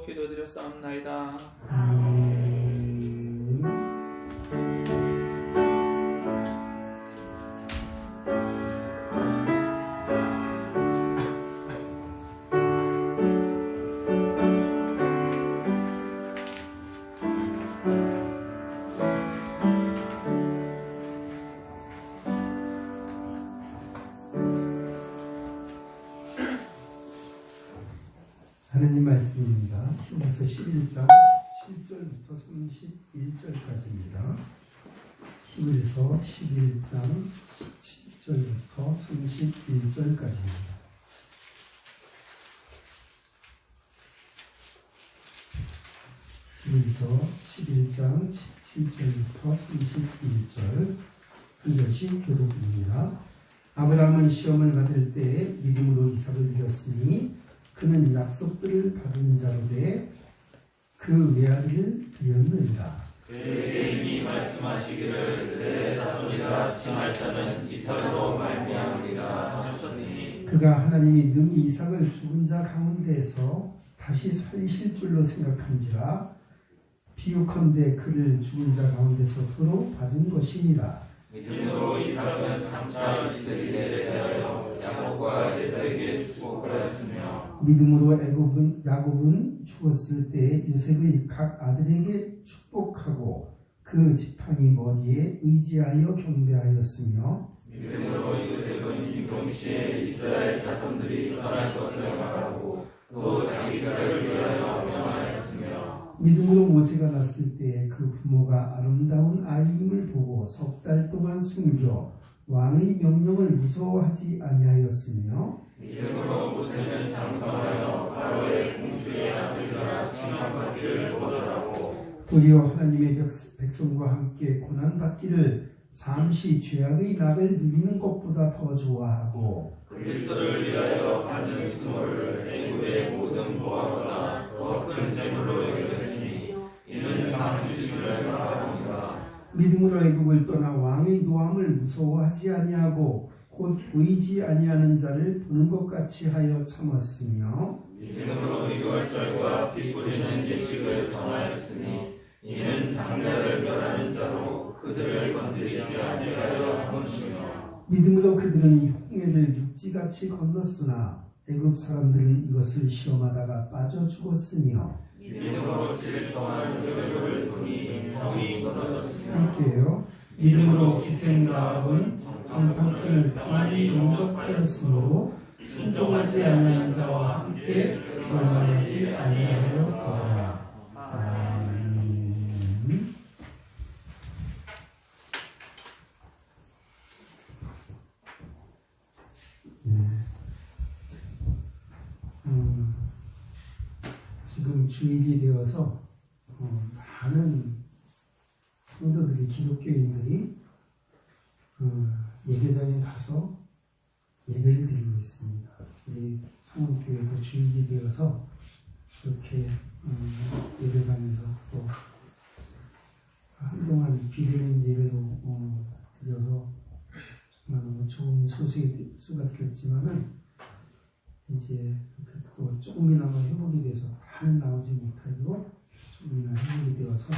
기도드렸사옵나이다. 하나님 말씀입니다. 히브리서 11장 17절부터 31절까지입니다. 히브리서 11장 17절부터 31절까지입니다. 히브리서 11장 17절부터 31절 한 절씩 교독입니다. 아브라함은 시험을 받을 때에 믿음으로 이삭을 드렸으니 그는 약속들을 받은 자로 돼 그 외아들을 드렸느니라. 그에게 이미 말씀하시기를 내 자손이라 칭할 자는 이삭으로 말미암으리라 하셨으니 그가 하나님이 능히 이삭을 죽은 자 가운데에서 다시 살리실 줄로 생각한지라 비유컨대 그를 죽은 자 가운데서 도로 받은 것이니라. 믿음으로 이삭은 장차 이스라엘에 대하여 야곱과 에사에게 축복하였으며 믿음으로 야곱은 죽었을 때 요셉의 각 아들에게 축복하고 그 지팡이 머리에 의지하여 경배하였으며 믿음으로 요셉은 동시에 이스라엘 자손들이 떠날 것을 말하고 또 자기 딸을 위하여 명하였으며 믿음으로 모세가 났을 때 그 부모가 아름다운 아이임을 보고 석 달 동안 숨겨 왕의 명령을 무서워하지 아니하였으며 믿음으로 모세는 장성하여 바로의 공주의 아들이라 칭함받기를 거절하고 도리어 하나님의 백성과 함께 고난받기를 잠시 죄악의 낙을 누리는 것보다 더 좋아하고 그리스도를 위하여 받는 수모를 애굽의 모든 보화보다 더 큰 재물로 여겼으니 이는 상 주심을 말하노라. 믿음으로 애굽을 떠나 왕의 노함을 무서워하지 아니하고 곧 보이지 아니하는 자를 보는 것 같이 하여 참았으며 믿음으로 유월절과 피 뿌리는 예식을 정하였으니 이는 장자를 멸하는 자로 그들을 건드리지 아니하려 한 것이며 믿음으로 그들은 이 홍해를 육지같이 건넜으나 애굽 사람들은 이것을 시험하다가 빠져 죽었으며 믿음으로 7일 동안 여백을 두니 성이 끊어졌으며 함께요. 믿음으로 기생라합은 정탐꾼을 평안히 용접하였으므로 순종하지 않는 자와 함께 멸망하지 아니하였더라. 아멘. 지금 주일이 되어서 많은 성도들이 기독교인들이 예배당에 가서 예배를 드리고 있습니다. 우리 성원교회도 주일이 되어서 이렇게 예배당에서 또 한동안 비대면 예배로 드려서 정말 너무 좋은 소수가 되었지만은 이제 또 조금이나마 회복이 돼서 다는 나오지 못하고 조금이나 회복이 되어서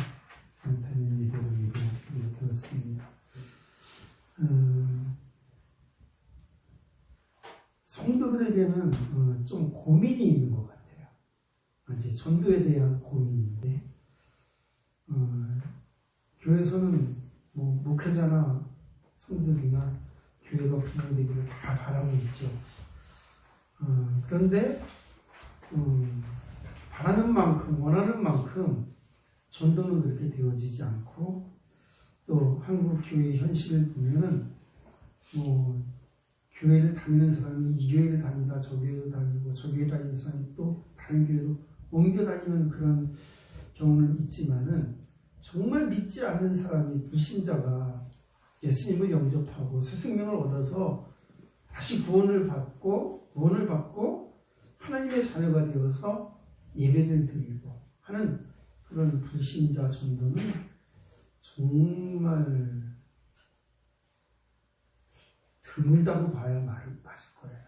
안타는 예배를 드리게 되었습니다. 성도들에게는 좀 고민이 있는 것 같아요. 이제 전도에 대한 고민인데 교회에서는 뭐 목회자나 성도들이나 교회가 부흥되기를 다 바라고 있죠. 그런데 바라는 만큼 원하는 만큼 전도는 그렇게 되어지지 않고 또 한국 교회 현실을 보면은 뭐 교회를 다니는 사람이 이 교회를 다니다 저 교회를 다니고 저 교회 다니는 사람이 또 다른 교회로 옮겨 다니는 그런 경우는 있지만은 정말 믿지 않는 사람이 불신자가 예수님을 영접하고 새 생명을 얻어서 다시 구원을 받고 하나님의 자녀가 되어서 예배를 드리고 하는 그런 불신자 전도는 정말 드물다고 봐야 맞을 거예요.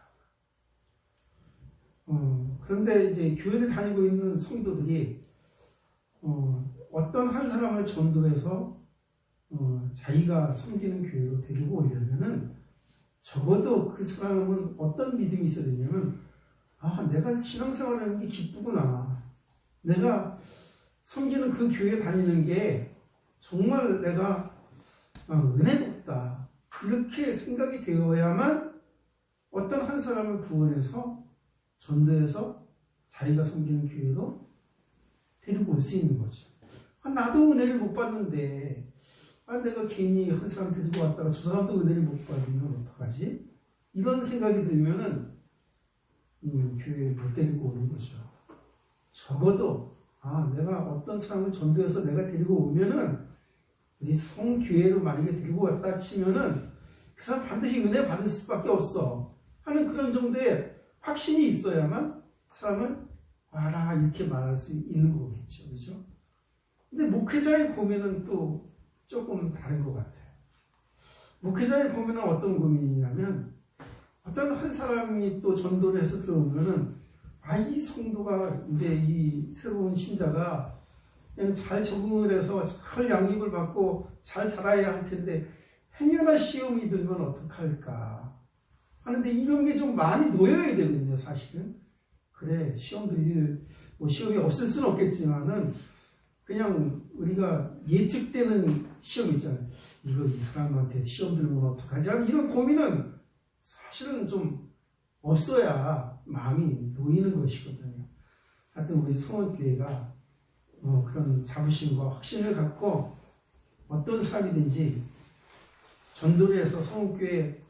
그런데 이제 교회를 다니고 있는 성도들이 어떤 한 사람을 전도해서 자기가 섬기는 교회로 데리고 오려면은 적어도 그 사람은 어떤 믿음이 있어야 되냐면, 내가 신앙생활하는 게 기쁘구나. 내가 섬기는 그 교회 다니는 게 정말 내가 은혜롭다. 이렇게 생각이 되어야만 어떤 한 사람을 구원해서 전도해서 자기가 섬기는 교회로 데리고 올 수 있는 거죠. 나도 은혜를 못 받는데 내가 괜히 한 사람 데리고 왔다가 저 사람도 은혜를 못 받으면 어떡하지? 이런 생각이 들면은 교회에 못 데리고 오는 거죠. 적어도 내가 어떤 사람을 전도해서 내가 데리고 오면은 우리 성교회로 만약에 데리고 왔다 치면은 그 사람 반드시 은혜 받을 수밖에 없어 하는 그런 정도의 확신이 있어야만 사람을 와라 이렇게 말할 수 있는 거겠죠. 그렇죠? 근데 목회자의 고민은 또 조금 다른 것 같아요. 목회자의 고민은 어떤 고민이냐면, 어떤 한 사람이 또 전도를 해서 들어오면은 이 성도가 이제 이 새로운 신자가 그냥 잘 적응을 해서 잘 양육을 받고 잘 자라야 할 텐데 행여나 시험이 들면 어떡할까 하는데, 이런 게 좀 마음이 놓여야 되거든요. 사실은 그래 시험이 없을 수는 없겠지만은 그냥 우리가 예측되는 시험이잖아요. 이거 이 사람한테 시험 들면 어떡하지? 이런 고민은 사실은 좀 없어야 마음이 놓이는 것이거든요. 하여튼 우리 성원교회가 그런 자부심과 확신을 갖고 어떤 사람이든지 전도를 해서 성원교회에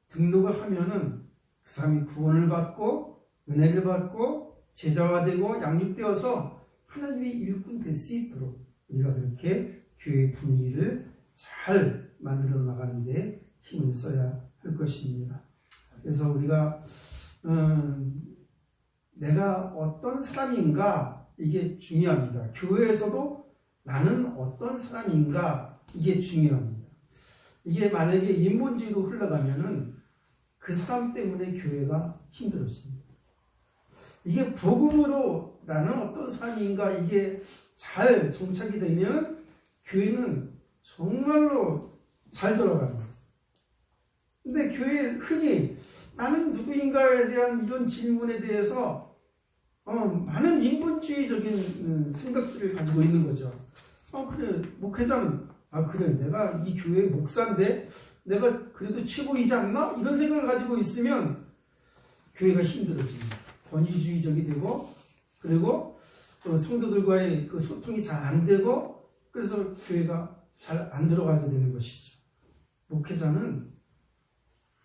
등록을 하면은 그 사람이 구원을 받고 은혜를 받고 제자화되고 양육되어서 하나님의 일꾼 될 수 있도록 우리가 그렇게 교회 분위기를 잘 만들어 나가는데 힘을 써야 할 것입니다. 그래서 우리가 내가 어떤 사람인가 이게 중요합니다. 교회에서도 나는 어떤 사람인가 이게 중요합니다. 이게 만약에 인본주의로 흘러가면은 그 사람 때문에 교회가 힘들어집니다. 이게 복음으로 나는 어떤 사람인가 이게 잘 정착이 되면 교회는 정말로 잘 돌아갑니다. 근데 교회 흔히 나는 누구인가에 대한 이런 질문에 대해서 많은 인본주의적인 생각들을 가지고 있는 거죠. 그래 목회자는 그래 내가 이 교회 목사인데 내가 그래도 최고이지 않나? 이런 생각을 가지고 있으면 교회가 힘들어집니다. 권위주의적이 되고 그리고 성도들과의 그 소통이 잘 안 되고 그래서 교회가 잘 안 들어가게 되는 것이죠. 목회자는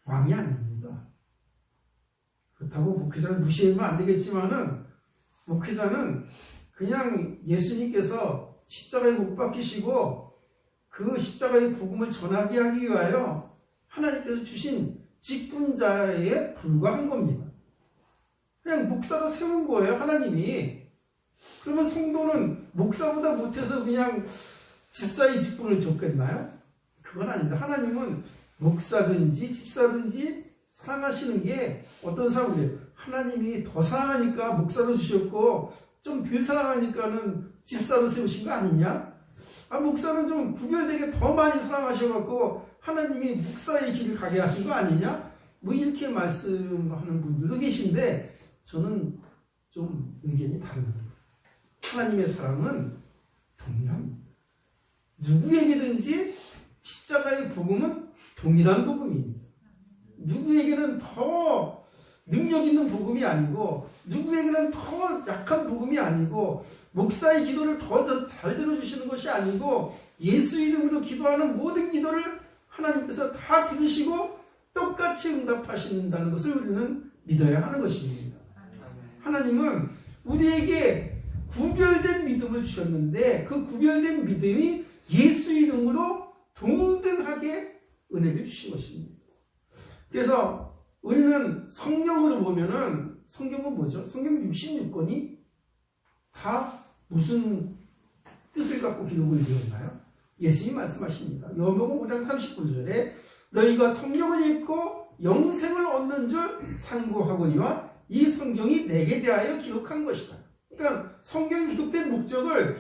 왕이 아닙니다. 그렇다고 목회자를 무시하면 안 되겠지만은 목회자는 그냥 예수님께서 십자가에 못 박히시고 그 십자가의 복음을 전하게 하기 위하여 하나님께서 주신 직분자에 불과한 겁니다. 그냥 목사로 세운 거예요, 하나님이. 그러면 성도는 목사보다 못해서 그냥 집사의 직분을 줬겠나요? 그건 아닙니다. 하나님은 목사든지 집사든지 사랑하시는 게 어떤 사람이에요? 하나님이 더 사랑하니까 목사로 주셨고 좀 덜 사랑하니까는 집사로 세우신 거 아니냐? 목사는 좀 구별되게 더 많이 사랑하셔갖고 하나님이 목사의 길을 가게 하신 거 아니냐? 이렇게 말씀하는 분들도 계신데 저는 좀 의견이 다릅니다. 하나님의 사랑은 동일합니다. 누구에게든지 십자가의 복음은 동일한 복음입니다. 누구에게는 더 능력 있는 복음이 아니고 누구에게는 더 약한 복음이 아니고 목사의 기도를 더 잘 들어주시는 것이 아니고 예수 이름으로 기도하는 모든 기도를 하나님께서 다 들으시고 똑같이 응답하신다는 것을 우리는 믿어야 하는 것입니다. 하나님은 우리에게 구별된 믿음을 주셨는데 그 구별된 믿음이 예수 이름으로 동등하게 은혜를 주신 것입니다. 그래서 우리는 성경으로 보면은 성경은 뭐죠? 성경 66권이 다 무슨 뜻을 갖고 기록을 되었나요? 예수님 말씀하십니다. 요한복음 5장 39절에 너희가 성경을 읽고 영생을 얻는 줄 상고하거니와 이 성경이 내게 대하여 기록한 것이다. 그러니까 성경이 기록된 목적을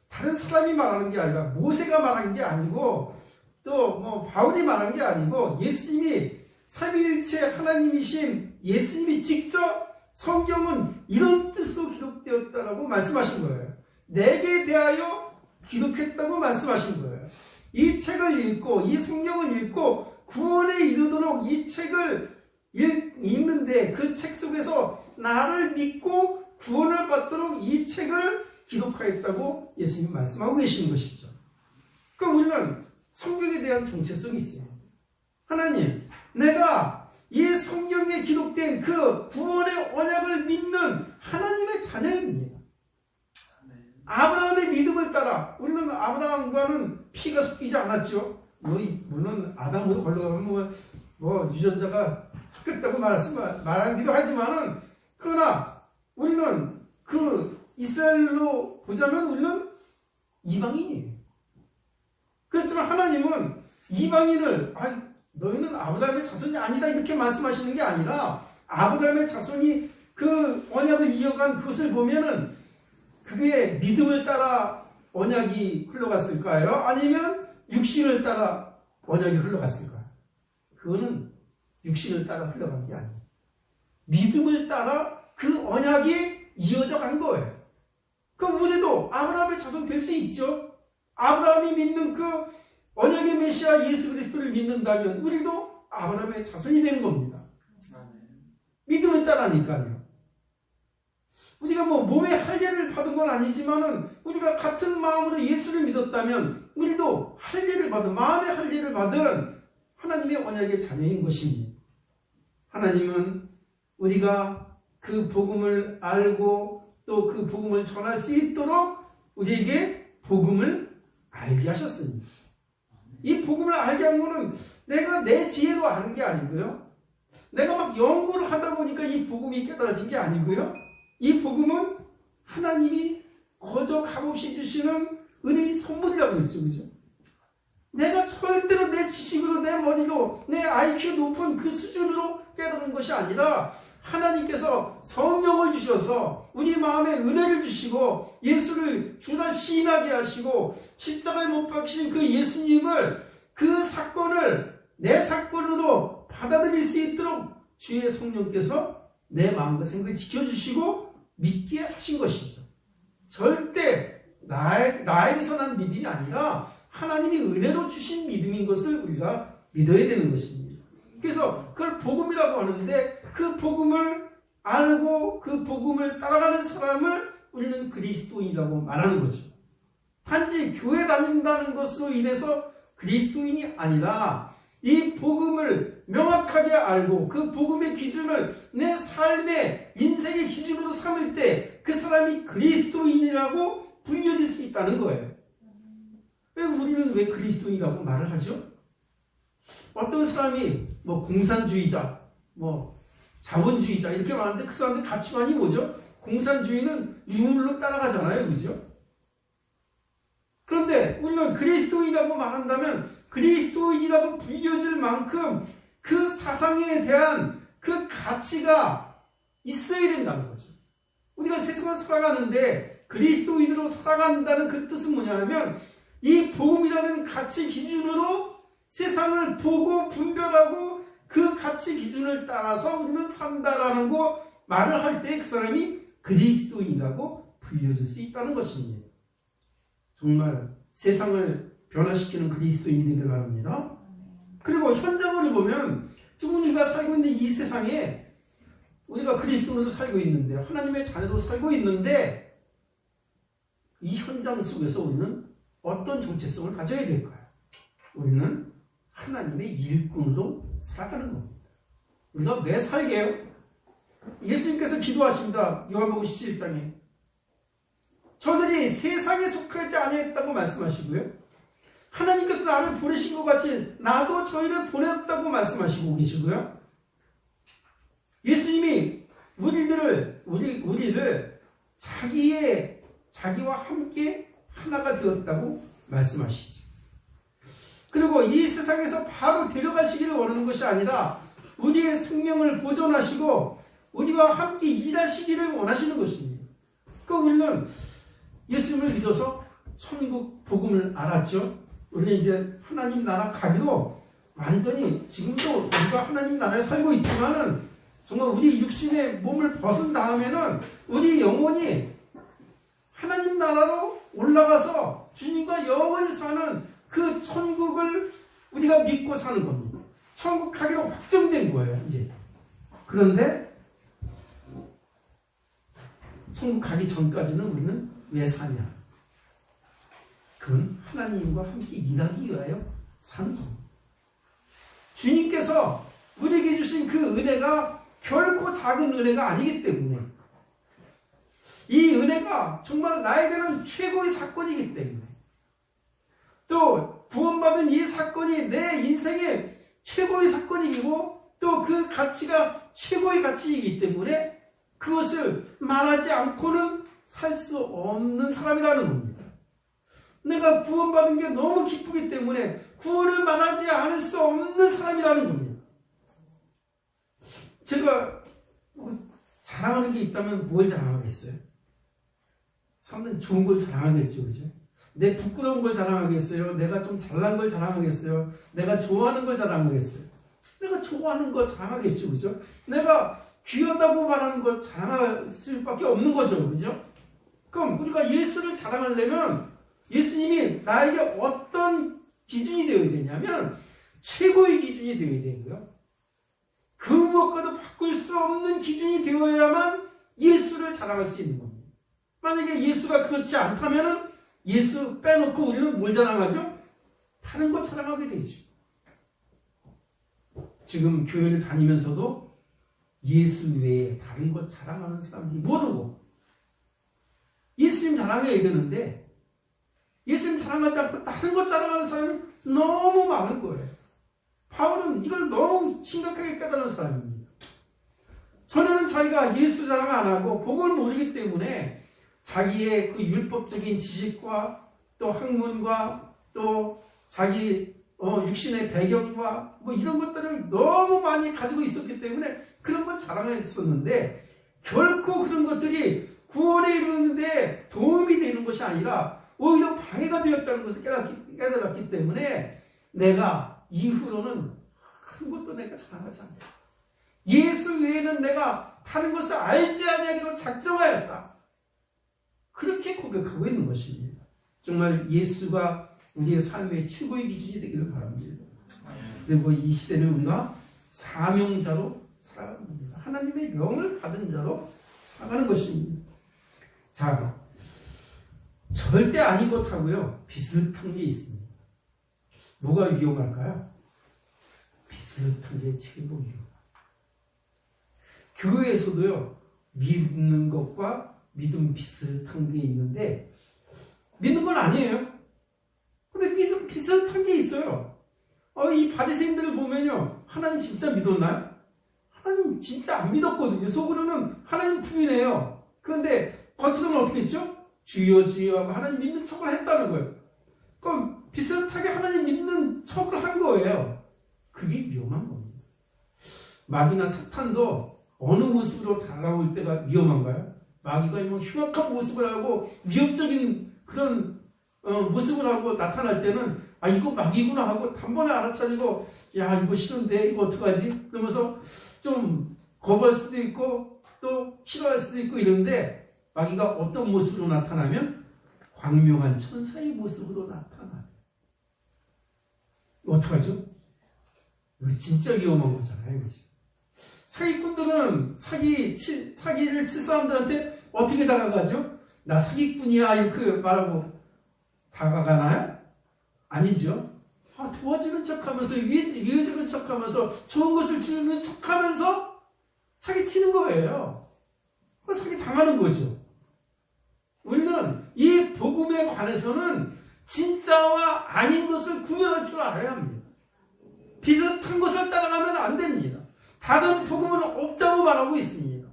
다른 사람이 말하는 게 아니라 모세가 말한 게 아니고 또 뭐 바울이 말한 게 아니고 예수님이 삼위일체 하나님이신 예수님이 직접 성경은 이런 뜻으로 기록되었다라고 말씀하신 거예요. 내게 대하여 기록했다고 말씀하신 거예요. 이 책을 읽고 이 성경을 읽고 구원에 이르도록 이 책을 읽는데 그 책 속에서 나를 믿고 구원을 받도록 이 책을 기록하였다고 예수님 말씀하고 계시는 것이죠. 그러니까 우리는 성경에 대한 정체성이 있어요. 하나님, 내가 이 성경에 기록된 그 구원의 언약을 믿는 하나님의 자녀입니다. 아브라함의 믿음을 따라 우리는 아브라함과는 피가 섞이지 않았죠. 물론 아담으로 걸러가면 뭐 유전자가 섞였다고 말하기도 하지만은 그러나 우리는 그 이스라엘로 보자면 우리는 이방인이에요. 그렇지만 하나님은 이방인을 너희는 아브라함의 자손이 아니다 이렇게 말씀하시는 게 아니라 아브라함의 자손이 그 언약을 이어간 그것을 보면은 그게 믿음을 따라 언약이 흘러갔을까요? 아니면 육신을 따라 언약이 흘러갔을까요? 그거는 육신을 따라 흘러간 게 아니에요. 믿음을 따라 그 언약이 이어져 간 거예요. 그럼 우리도 아브라함의 자손 될 수 있죠. 아브라함이 믿는 그 언약의 메시아 예수 그리스도를 믿는다면 우리도 아브라함의 자손이 되는 겁니다. 믿음을 따라니까요. 우리가 뭐 몸의 할례를 받은 건 아니지만은 우리가 같은 마음으로 예수를 믿었다면 우리도 할례를 받은 마음의 할례를 받은 하나님의 언약의 자녀인 것입니다. 하나님은 우리가 그 복음을 알고 또 그 복음을 전할 수 있도록 우리에게 복음을 알게 하셨습니다. 이 복음을 알게 한 거는 내가 내 지혜로 아는 게 아니고요. 내가 막 연구를 하다 보니까 이 복음이 깨달아진 게 아니고요. 이 복음은 하나님이 거저 값없이 주시는 은혜의 선물이라고 했죠. 그죠? 내가 절대로 내 지식으로 내 머리로 내 IQ 높은 그 수준으로 깨달은 것이 아니라 하나님께서 성령을 주셔서 우리 마음에 은혜를 주시고 예수를 주라 시인하게 하시고 십자가에 못 박히신 그 예수님을 그 사건을 내 사건으로 받아들일 수 있도록 주의 성령께서 내 마음과 생각을 지켜주시고 믿게 하신 것이죠. 절대 나에게서 난 믿음이 아니라 하나님이 은혜로 주신 믿음인 것을 우리가 믿어야 되는 것입니다. 그래서 그걸 복음이라고 하는데 그 복음을 알고 그 복음을 따라가는 사람을 우리는 그리스도인이라고 말하는 거죠. 단지 교회 다닌다는 것으로 인해서 그리스도인이 아니라 이 복음을 명확하게 알고 그 복음의 기준을 내 삶의 인생의 기준으로 삼을 때 그 사람이 그리스도인이라고 불려질 수 있다는 거예요. 우리는 왜 그리스도인이라고 말을 하죠? 어떤 사람이 뭐 공산주의자, 뭐 자본주의자 이렇게 말하는데 그 사람들 가치관이 뭐죠? 공산주의는 유물로 따라가잖아요. 그죠? 그런데 우리는 그리스도인이라고 말한다면 그리스도인이라고 불려질 만큼 그 사상에 대한 그 가치가 있어야 된다는 거죠. 우리가 세상을 살아가는데 그리스도인으로 살아간다는 그 뜻은 뭐냐면 이 복음이라는 가치 기준으로 세상을 보고 분별하고 그 가치 기준을 따라서 우리는 산다라는 거 말을 할 때 그 사람이 그리스도인이라고 불려질 수 있다는 것입니다. 정말 세상을 변화시키는 그리스도인이 되길 바랍니다. 그리고 현장을 보면 지금 우리가 살고 있는 이 세상에 우리가 그리스도인으로 살고 있는데 하나님의 자녀로 살고 있는데 이 현장 속에서 우리는 어떤 정체성을 가져야 될까요? 우리는 하나님의 일꾼으로 살아가는 겁니다. 우리가 왜 살게요? 예수님께서 기도하십니다. 요한복음 17장에 저들이 세상에 속하지 아니했다고 말씀하시고요. 하나님께서 나를 보내신 것 같이 나도 저희를 보냈다고 말씀하시고 계시고요. 예수님이 우리를 자기와 함께 하나가 되었다고 말씀하시죠. 그리고 이 세상에서 바로 데려가시기를 원하는 것이 아니라 우리의 생명을 보존하시고 우리와 함께 일하시기를 원하시는 것입니다. 그러니까 우리는 예수님을 믿어서 천국 복음을 알았죠. 우리는 이제 하나님 나라 가기로 완전히 지금도 우리가 하나님 나라에 살고 있지만은 정말 우리 육신의 몸을 벗은 다음에는 우리 영혼이 하나님 나라로 올라가서 주님과 영원히 사는 그 천국을 우리가 믿고 사는 겁니다. 천국 가기로 확정된 거예요, 이제. 그런데 천국 가기 전까지는 우리는 왜 사냐? 그건 하나님과 함께 일하기 위하여 사는 겁니다. 주님께서 우리에게 주신 그 은혜가 결코 작은 은혜가 아니기 때문에, 이 은혜가 정말 나에게는 최고의 사건이기 때문에, 또 구원받은 이 사건이 내 인생의 최고의 사건이고 또 그 가치가 최고의 가치이기 때문에 그것을 말하지 않고는 살 수 없는 사람이라는 겁니다. 내가 구원받은 게 너무 기쁘기 때문에 구원을 말하지 않을 수 없는 사람이라는 겁니다. 제가 자랑하는 게 있다면 뭘 자랑하겠어요? 사람들은 좋은 걸 자랑하겠죠, 그죠? 내 부끄러운 걸 자랑하겠어요? 내가 좀 잘난 걸 자랑하겠어요? 내가 좋아하는 걸 자랑하겠어요? 내가 좋아하는 걸 자랑하겠죠, 그죠? 내가 귀하다고 말하는 걸 자랑할 수밖에 없는 거죠, 그죠? 그럼 우리가 예수를 자랑하려면 예수님이 나에게 어떤 기준이 되어야 되냐면 최고의 기준이 되어야 되고요. 그 무엇과도 바꿀 수 없는 기준이 되어야만 예수를 자랑할 수 있는 겁니다. 만약에 예수가 그렇지 않다면 예수 빼놓고 우리는 뭘 자랑하죠? 다른 것 자랑하게 되죠. 지금 교회를 다니면서도 예수 외에 다른 것 자랑하는 사람들이 모르고 예수님 자랑해야 되는데 예수님 자랑하지 않고 다른 것 자랑하는 사람이 너무 많은 거예요. 바울은 이걸 너무 심각하게 깨달은 사람입니다. 전에는 자기가 예수 자랑 안 하고 복음을 모르기 때문에 자기의 그 율법적인 지식과 또 학문과 또 자기 육신의 배경과 뭐 이런 것들을 너무 많이 가지고 있었기 때문에 그런 걸 자랑했었는데 결코 그런 것들이 구원에 이르는데 도움이 되는 것이 아니라 오히려 방해가 되었다는 것을 깨달았기 때문에 내가 이후로는 아무것도 내가 자랑하지 않는다. 예수 외에는 내가 다른 것을 알지 아니하기로 작정하였다. 그렇게 고백하고 있는 것입니다. 정말 예수가 우리의 삶의 최고의 기준이 되기를 바랍니다. 그리고 이 시대는 우리가 사명자로 살아가는 겁니다. 하나님의 명을 받은 자로 살아가는 것입니다. 자, 절대 아닌 것하고요 비슷한 게 있습니다. 뭐가 위험할까요? 비슷한 게 최고 위험. 교회에서도요 믿는 것과 믿음 비슷한 게 있는데 믿는 건 아니에요. 근데 비슷한 게 있어요. 이 바리새인들을 보면요 하나님 진짜 믿었나요? 하나님 진짜 안 믿었거든요. 속으로는 하나님 부인해요. 그런데 겉으로는 어떻게 했죠? 주여 주여 하고 하나님 믿는 척을 했다는 거예요. 그럼 비슷하게 하나님 믿는 척을 한 거예요. 그게 위험한 겁니다. 마귀나 사탄도 어느 모습으로 다가올 때가 위험한가요? 마귀가 뭐 흉악한 모습을 하고 위협적인 그런 모습을 하고 나타날 때는 이거 마귀구나 하고 단번에 알아차리고 야 이거 싫은데 이거 어떡하지? 그러면서 좀 거부할 수도 있고 또 싫어할 수도 있고 이런데 마귀가 어떤 모습으로 나타나면 광명한 천사의 모습으로 나타나요. 어떡하죠? 이거 진짜 위험한 거잖아요. 그치? 사기꾼들은 사기를 칠 사람들한테 어떻게 다가가죠? 나 사기꾼이야 이렇게 말하고 다가가나요? 아니죠. 도와주는 척하면서 위해주는 척하면서 좋은 것을 주는 척하면서 사기치는 거예요. 사기 당하는 거죠. 우리는 이 복음에 관해서는 진짜와 아닌 것을 구별할 줄 알아야 합니다. 비슷한 것을 따라가면 안 됩니다. 다른 복음은 없다고 말하고 있습니다.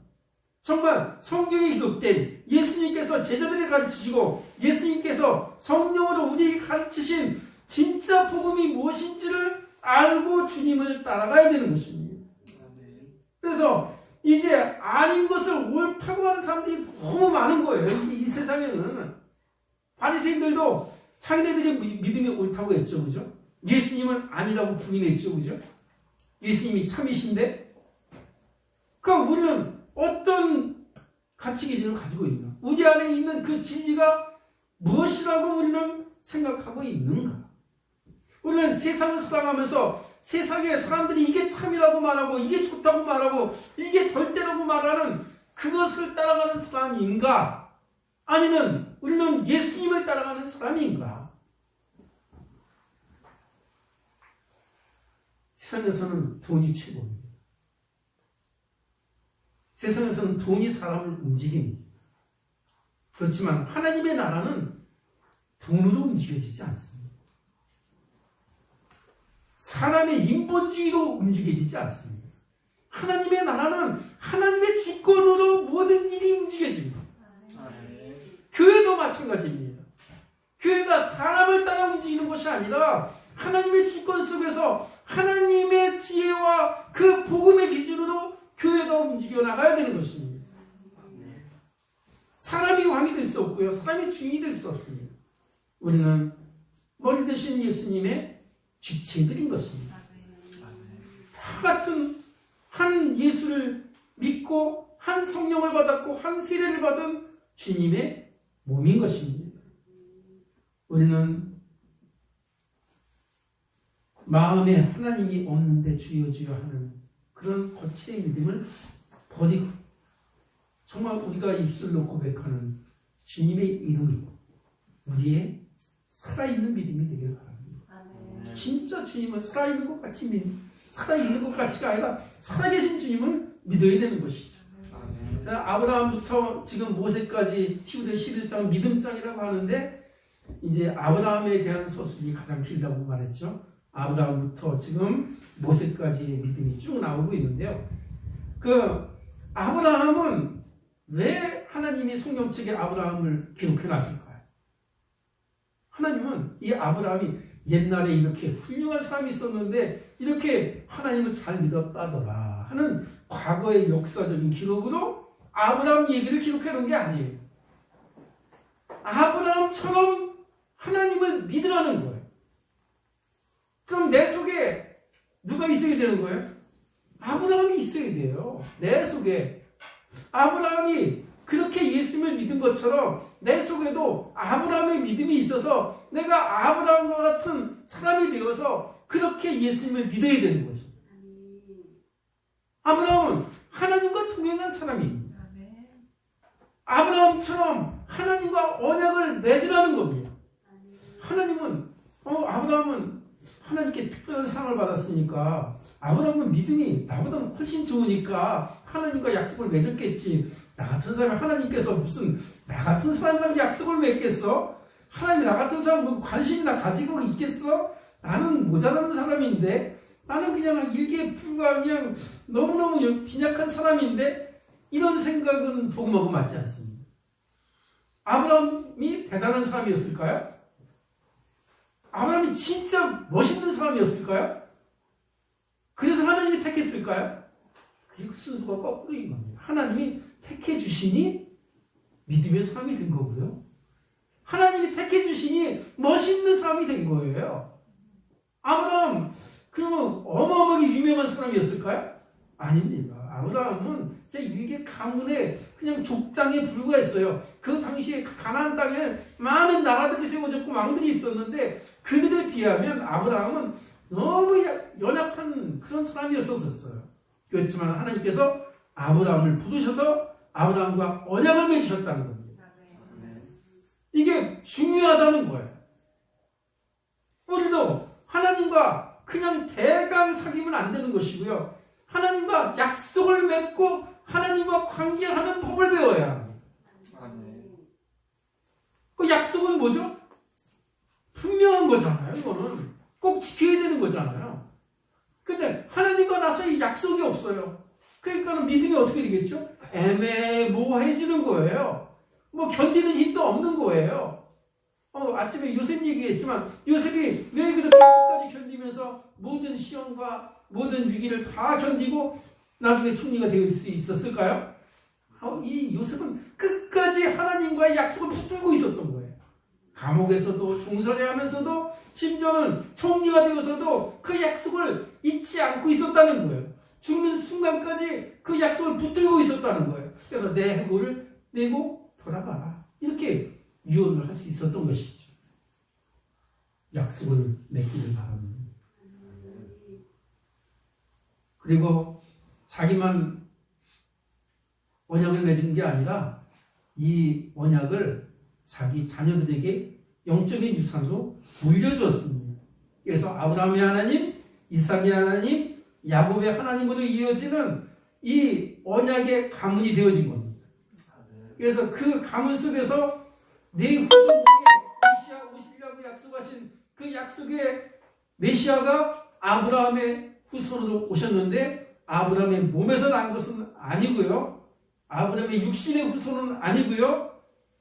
정말 성경에 기록된 예수님께서 제자들에게 가르치시고 예수님께서 성령으로 우리에게 가르치신 진짜 복음이 무엇인지를 알고 주님을 따라가야 되는 것입니다. 그래서 이제 아닌 것을 옳다고 하는 사람들이 너무 많은 거예요. 이 세상에는. 바리새인들도 자기네들이 믿음이 옳다고 했죠. 그죠? 예수님은 아니라고 부인했죠. 그죠? 예수님이 참이신데. 그러니까 우리는 어떤 가치 기준을 가지고 있나? 우리 안에 있는 그 진리가 무엇이라고 우리는 생각하고 있는가? 우리는 세상을 살아가면서 세상에 사람들이 이게 참이라고 말하고 이게 좋다고 말하고 이게 절대라고 말하는 그것을 따라가는 사람인가? 아니면 우리는 예수님을 따라가는 사람인가? 세상에서는 돈이 최고입니다. 세상에서는 돈이 사람을 움직입니다. 그렇지만 하나님의 나라는 돈으로 움직여지지 않습니다. 사람의 인본주의로 움직여지지 않습니다. 하나님의 나라는 하나님의 주권으로 모든 일이 움직여집니다. 교회도 마찬가지입니다. 교회가 사람을 따라 움직이는 것이 아니라 하나님의 주권 속에서 하나님의 지혜와 그 복음의 기준으로 교회가 움직여 나가야 되는 것입니다. 사람이 왕이 될 수 없고요. 사람이 주인이 될 수 없습니다. 우리는 머리 대신 예수님의 지체들인 것입니다. 다 같은 한 예수를 믿고 한 성령을 받았고 한 세례를 받은 주님의 몸인 것입니다. 우리는 마음에 하나님이 없는데 주여 주여 하는 그런 거치의 믿음을 버리고 정말 우리가 입술로 고백하는 주님의 이름이 우리의 살아있는 믿음이 되길 바랍니다. 진짜 주님은 살아있는 것 같이 살아있는 것 같이가 아니라 살아계신 주님을 믿어야 되는 것이죠. 아브라함부터 지금 모세까지 히브리 11장 믿음장이라고 하는데 이제 아브라함에 대한 서술이 가장 길다고 말했죠. 아브라함부터 지금 모세까지의 믿음이 쭉 나오고 있는데요. 그 아브라함은 왜 하나님이 성경책에 아브라함을 기록해 놨을까요? 하나님은 이 아브라함이 옛날에 이렇게 훌륭한 사람이 있었는데 이렇게 하나님을 잘 믿었다더라 하는 과거의 역사적인 기록으로 아브라함 얘기를 기록해 놓은 게 아니에요. 아브라함처럼 하나님을 믿으라는 거예요. 그럼 내 속에 누가 있어야 되는 거예요? 아브라함이 있어야 돼요. 내 속에. 아브라함이 그렇게 예수님을 믿은 것처럼 내 속에도 아브라함의 믿음이 있어서 내가 아브라함과 같은 사람이 되어서 그렇게 예수님을 믿어야 되는 거죠. 아브라함은 하나님과 동행한 사람입니다. 아브라함처럼 하나님과 언약을 맺으라는 겁니다. 하나님은 아브라함은 하나님께 특별한 사랑을 받았으니까 아브라함은 믿음이 나보다 훨씬 좋으니까 하나님과 약속을 맺었겠지. 나 같은 사람이 하나님께서 무슨 나 같은 사람이랑 약속을 맺겠어? 하나님이 나 같은 사람 관심이나 가지고 있겠어? 나는 모자라는 사람인데 나는 그냥 일개에 불과 그냥 너무너무 빈약한 사람인데 이런 생각은 복음하고 맞지 않습니다. 아브라함이 대단한 사람이었을까요? 아브라함이 진짜 멋있는 사람이었을까요? 그래서 하나님이 택했을까요? 그 순서가 거꾸로인 겁니다. 하나님이 택해 주시니 믿음의 사람이 된 거고요. 하나님이 택해 주시니 멋있는 사람이 된 거예요. 아브라함 그러면 어마어마하게 유명한 사람이었을까요? 아닙니다. 아브라함은 일개 가문의 그냥 족장에 불과했어요. 그 당시에 가나안 땅에 많은 나라들이 세워졌고 왕들이 있었는데 그들에 비하면 아브라함은 너무 연약한 그런 사람이었었어요. 그렇지만 하나님께서 아브라함을 부르셔서 아브라함과 언약을 맺으셨다는 겁니다. 이게 중요하다는 거예요. 우리도 하나님과 그냥 대강 사귀면 안 되는 것이고요. 하나님과 약속을 맺고 하나님과 관계하는 법을 배워야 합니다. 그 약속은 뭐죠? 분명한 거잖아요. 이거는 꼭 지켜야 되는 거잖아요. 근데 하나님과 나서의 약속이 없어요. 그러니까 믿음이 어떻게 되겠죠? 애매모호해지는 거예요. 뭐 견디는 힘도 없는 거예요. 아침에 요셉 얘기했지만 요셉이 왜 그렇게 끝까지 견디면서 모든 시험과 모든 위기를 다 견디고 나중에 총리가 될 수 있었을까요? 이 요셉은 끝까지 하나님과의 약속을 붙들고 있었던 거예요. 감옥에서도 종살이하면서도 심지어는 총리가 되어서도 그 약속을 잊지 않고 있었다는 거예요. 죽는 순간까지 그 약속을 붙들고 있었다는 거예요. 그래서 내 해고를 내고 돌아가라. 이렇게 유언을 할 수 있었던 것이죠. 약속을 맺기를 바랍니다. 그리고 자기만 언약을 맺은 게 아니라 이 언약을 자기 자녀들에게 영적인 유산으로 물려주었습니다. 그래서 아브라함의 하나님, 이삭의 하나님, 야곱의 하나님으로 이어지는 이 언약의 가문이 되어진 겁니다. 그래서 그 가문 속에서 네 후손 중에 메시아 오시려고 약속하신 그 약속의 메시아가 아브라함의 후손으로 오셨는데 아브라함의 몸에서 난 것은 아니고요. 아브라함의 육신의 후손은 아니고요.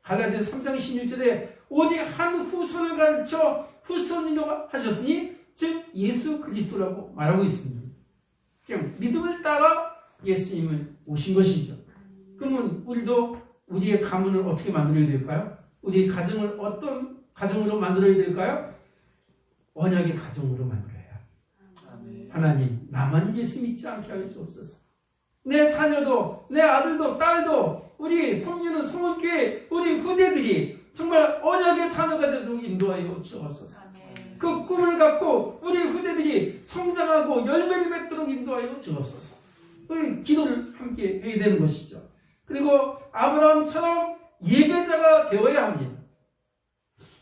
갈라디아서 3장 16절에 오직 한 후손을 가르쳐 후손이라고 하셨으니 즉 예수 그리스도라고 말하고 있습니다. 그냥 믿음을 따라 예수님을 오신 것이죠. 그러면 우리도 우리의 가문을 어떻게 만들어야 될까요? 우리의 가정을 어떤 가정으로 만들어야 될까요? 언약의 가정으로 만들어야. 하나님, 나만 예수 믿지 않게 하여 주옵소서. 내 자녀도, 내 아들도, 딸도, 우리 성류는 성원교회, 우리 후대들이 정말 언약의 자녀가 되도록 인도하여 주옵소서. 그 꿈을 갖고 우리 후대들이 성장하고 열매를 맺도록 인도하여 주옵소서. 우리 기도를 함께 해야 되는 것이죠. 그리고 아브라함처럼 예배자가 되어야 합니다.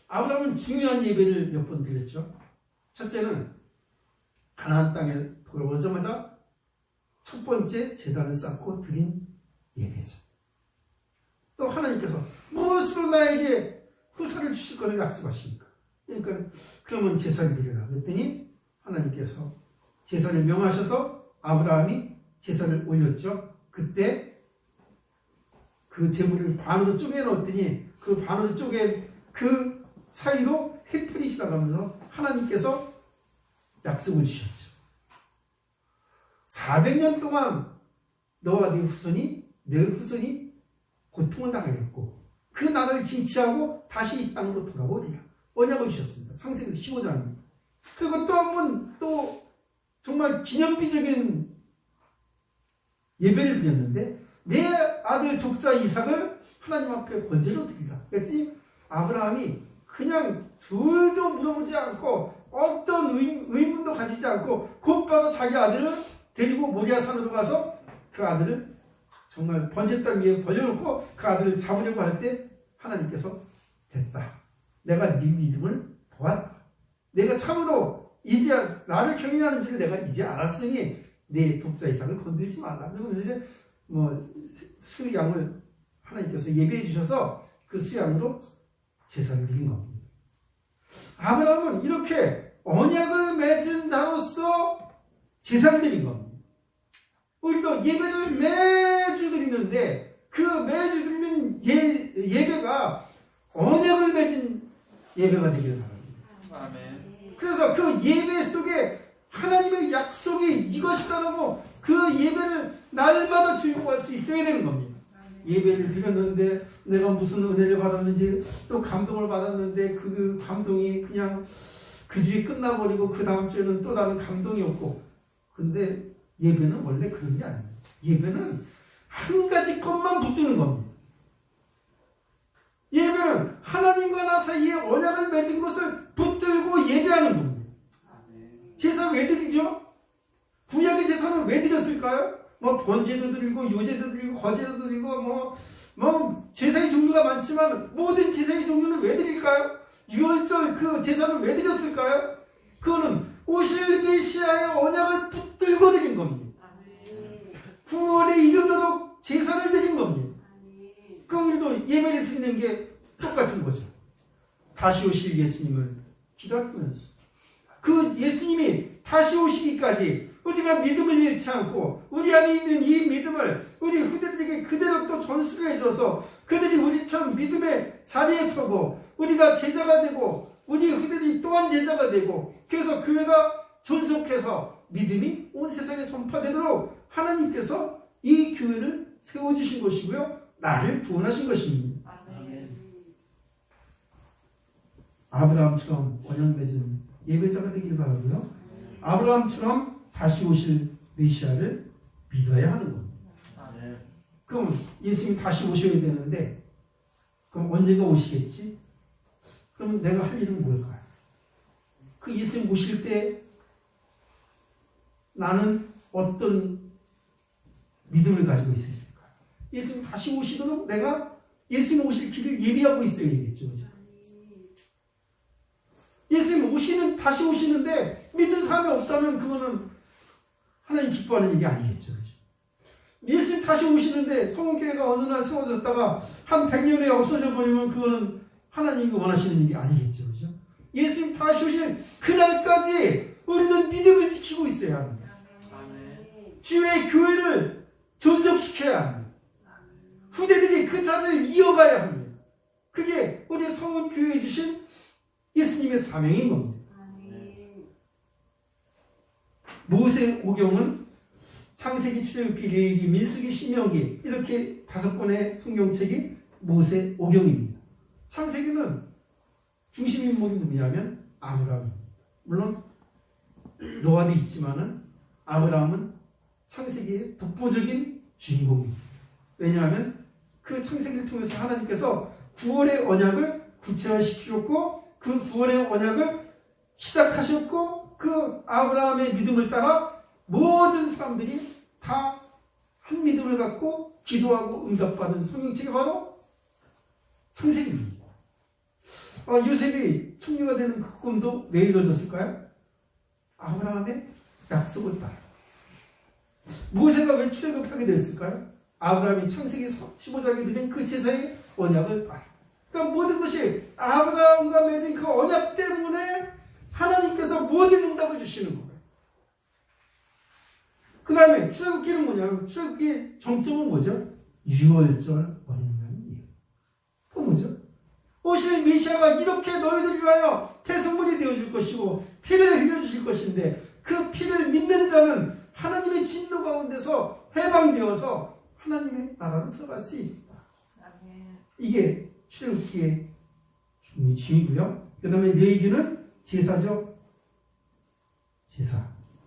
아브라함은 중요한 예배를 몇 번 드렸죠. 첫째는 가나안 땅에 돌아오자마자 첫 번째 제단을 쌓고 드린 예배자. 또 하나님께서 무엇으로 나에게 후사를 주실 것을 약속하십니까? 그러니까 그러면 제사를 드리라 그랬더니 하나님께서 제사를 명하셔서 아브라함이 제사를 올렸죠. 그때 그 제물을 반으로 쪼개 넣었더니 그 반으로 쪼갠 그 사이로 햇불이 지나가면서 하나님께서 약속을 주셨죠. 400년 동안 너와 네 후손이 고통을 당하겠고 그 나라를 진치하고 다시 이 땅으로 돌아오리라. 언약을 주셨습니다. 창세기 15장입니다. 그리고 또 한 번 또 정말 기념비적인 예배를 드렸는데 내 아들 독자 이삭을 하나님 앞에 번제로 드리라. 그랬더니 아브라함이 그냥 둘도 물어보지 않고 어떤 의문도 가지지 않고 곧바로 자기 아들을 데리고 모리아 산으로 가서 그 아들을 정말 번제단 위에 벌려놓고 그 아들을 잡으려고 할 때 하나님께서 됐다. 내가 네 믿음을 보았다. 내가 참으로 이제 나를 경외하는지를 내가 이제 알았으니 내 독자 이삭을 건들지 말라. 그러면서 이제 수양을 하나님께서 예배해 주셔서 그 수양으로 제사를 드린 겁니다. 아브라함은 이렇게 언약을 맺은 자로서 제사를 드린 겁니다. 우리도 예배를 매주 드리는데 그 매주 드리는 예배가 언약을 맺은 예배가 되기를 바랍니다. 아멘. 그래서 그 예배 속에 하나님의 약속이 이것이다라고 그 예배를 날마다 즐거워할 수 있어야 되는 겁니다. 예배를 드렸는데 내가 무슨 은혜를 받았는지 또 감동을 받았는데 그 감동이 그냥 그 주에 끝나버리고 그 다음 주에는 또 다른 감동이 없고 근데 예배는 원래 그런 게 아닙니다. 예배는 한 가지 것만 붙드는 겁니다. 예배는 하나님과 나 사이에 언약을 맺은 것을 붙들고 예배하는 겁니다. 제사 왜 드리죠? 구약의 제사는 왜 드렸을까요? 뭐 번제도 드리고 요제도 드리고 거제도 드리고 뭐 제사의 종류가 많지만 모든 제사의 종류는 왜 드릴까요? 유월절 그 제사는 왜 드렸을까요? 그거는 오실 메시아의 언약을 붙들고 드린 겁니다. 구원에 이르도록 제사를 드린 겁니다. 그럼 우리도 예배를 드리는 게 똑같은 거죠. 다시 오실 예수님을 기다리면서 그 예수님이 다시 오시기까지 우리가 믿음을 잃지 않고 우리 안에 있는 이 믿음을 우리 후대들에게 그대로 또 전수를 해줘서 그들이 우리처럼 믿음의 자리에 서고 우리가 제자가 되고 우리 후대들이 또한 제자가 되고 그래서 교회가 존속해서 믿음이 온 세상에 전파되도록 하나님께서 이 교회를 세워주신 것이고요. 나를 구원하신 것입니다. 아브라함처럼 언약 맺은 예배자가 되길 바라고요. 아브라함처럼 다시 오실 메시아를 믿어야 하는 겁니다. 그럼 예수님이 다시 오셔야 되는데 그럼 언젠가 오시겠지? 그럼 내가 할 일은 뭘까요? 그 예수님 오실 때 나는 어떤 믿음을 가지고 있어야 될까요? 예수님 다시 오시도록 내가 예수님 오실 길을 예비하고 있어야겠죠. 그죠? 예수님 다시 오시는데 믿는 사람이 없다면 그거는 하나님 기뻐하는 일이 아니겠죠. 그죠? 예수님 다시 오시는데 성원교회가 어느 날 세워졌다가 한 100년 후에 없어져 버리면 그거는 하나님이 원하시는 일이 아니겠죠. 그죠? 예수님 다시 오시는 그날까지 우리는 믿음을 지키고 있어야 합니다. 주의 교회를 존속시켜야 합니다. 후대들이 그 자를 이어가야 합니다. 그게 우리 성원교회에 주신 예수님의 사명인 겁니다. 모세 오경은 창세기, 출애굽기, 레위기, 민수기, 신명기 이렇게 5권의 성경책이 모세 오경입니다. 창세기는 중심 인물이 누구냐면 아브라함입니다. 물론 노아도 있지만은 아브라함은 창세기의 독보적인 주인공입니다. 왜냐하면 그 창세기를 통해서 하나님께서 구원의 언약을 구체화시키셨고 그 구원의 언약을 시작하셨고 그 아브라함의 믿음을 따라 모든 사람들이 다 한 믿음을 갖고 기도하고 응답받은 성경책이 바로 창세기입니다. 요셉이 총리가 되는 그 꿈도 왜 이루어졌을까요? 아브라함의 약속을 따라. 모세가 왜 출애굽하게 됐을까요? 아브라함이 창세기 15장에 드린 그 제사의 언약을 따라. 그러니까 모든 것이 아브라함과 맺은 그 언약 때문에 하나님께서 모든 응답을 주시는 거예요. 그 다음에 출애굽기는 뭐냐면 출애굽기의 정점은 뭐죠? 6월절 어린 양이에요. 그 뭐죠? 오실 메시아가 이렇게 너희들 위하여 태생물이 되어줄 것이고 피를 흘려주실 것인데 그 피를 믿는 자는 하나님의 진노 가운데서 해방되어서 하나님의 나라로 들어갈 수 있다. 이게 출애굽기의 중이고요. 그 다음에 레위기는 제사죠.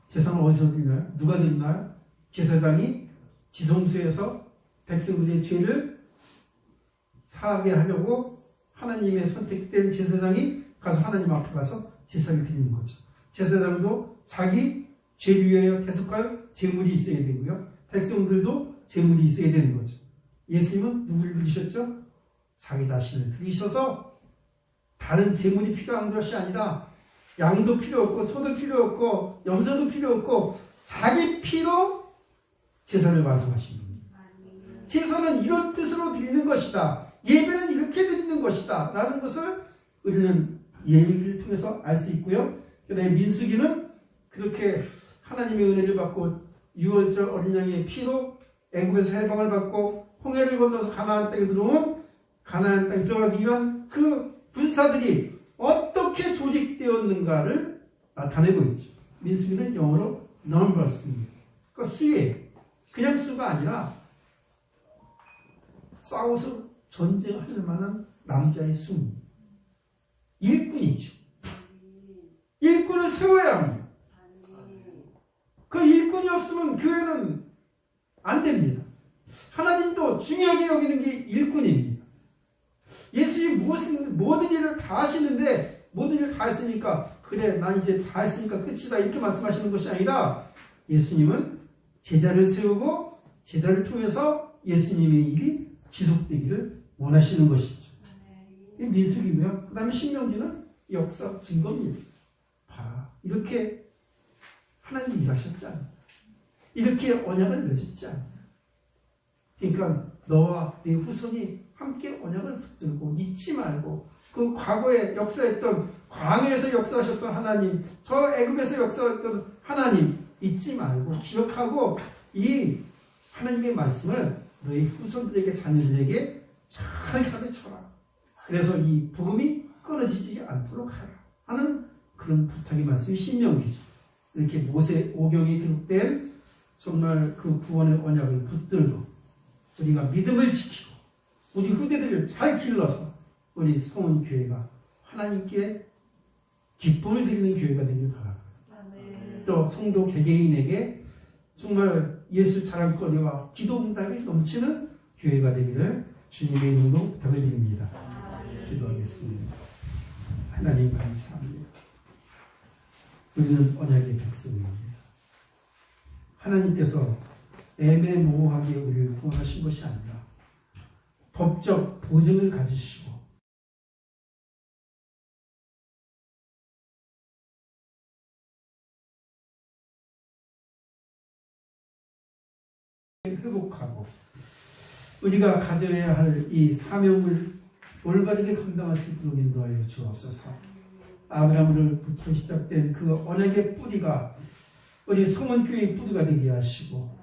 제사는 어디서 드리나요? 누가 드리나요? 제사장이 지성소에서 백성들의 죄를 사하게 하려고 하나님의 선택된 제사장이 가서 하나님 앞에 가서 제사를 드리는 거죠. 제사장도 자기 죄를 위하여 대속할 제물이 있어야 되고요. 백성들도 제물이 있어야 되는 거죠. 예수님은 누구를 드리셨죠? 자기 자신을 드리셔서 다른 제물이 필요한 것이 아니라 양도 필요 없고 소도 필요 없고 염소도 필요 없고 자기 피로 제사를 완성하신 겁니다. 제사는 이런 뜻으로 드리는 것이다. 예배는 이렇게 드리는 것이다. 라는 것을 우리는 예배를 통해서 알 수 있고요. 그 다음에 민수기는 그렇게 하나님의 은혜를 받고 6월절 어린 양의 피로 애굽에서 해방을 받고 홍해를 건너서 가나안 땅에 들어온 가나안 땅에 들어가기 위한 그 군사들이 어떻게 조직되었는가를 나타내고 있죠. 민수기는 영어로 numbers입니다. 그러니까 수예요. 그냥 수가 아니라 싸워서 전쟁할 만한 남자의 수. 일꾼이죠. 일꾼을 세워야 합니다. 그 일꾼이 없으면 교회는 안 됩니다. 하나님도 중요하게 여기는 게 일꾼입니다. 예수님 모든 일을 다 하시는데 모든 일을 다 했으니까 그래 난 이제 다 했으니까 끝이다 이렇게 말씀하시는 것이 아니라 예수님은 제자를 세우고 제자를 통해서 예수님의 일이 지속되기를 원하시는 것이죠. 이 민수기고요. 그 다음에 신명기는 역사 증거입니다. 봐라 이렇게 하나님 일하셨잖아. 이렇게 언약을 맺었잖아. 그러니까 너와 네 후손이 함께 언약을 붙들고 잊지 말고 그 과거에 역사했던 광야에서 역사하셨던 하나님, 저 애굽에서 역사했던 하나님 잊지 말고 기억하고 이 하나님의 말씀을 너희 후손들에게 자녀들에게 잘 가르쳐라. 그래서 이 복음이 끊어지지 않도록 하라 하는 그런 부탁의 말씀이 신명기죠. 이렇게 모세 오경에 기록된 정말 그 구원의 언약을 붙들고 우리가 믿음을 지키고 우리 후대들을 잘 길러서 우리 성원교회가 하나님께 기쁨을 드리는 교회가 되길 바랍니다. 또 성도 개개인에게 정말 예수 자랑거리와 기도 응답이 넘치는 교회가 되기를 주님의 이름으로 부탁을 드립니다. 기도하겠습니다. 하나님 감사합니다. 우리는 언약의 백성입니다. 하나님께서 애매모호하게 우리를 구원하신 것이 아니라 법적 보증을 가지시고 회복하고 우리가 가져야 할 이 사명을 올바르게 감당할 수 있도록 인도하여 주옵소서. 아브라함으로부터 시작된 그 언약의 뿌리가 우리 성원교회의 뿌리가 되게 하시고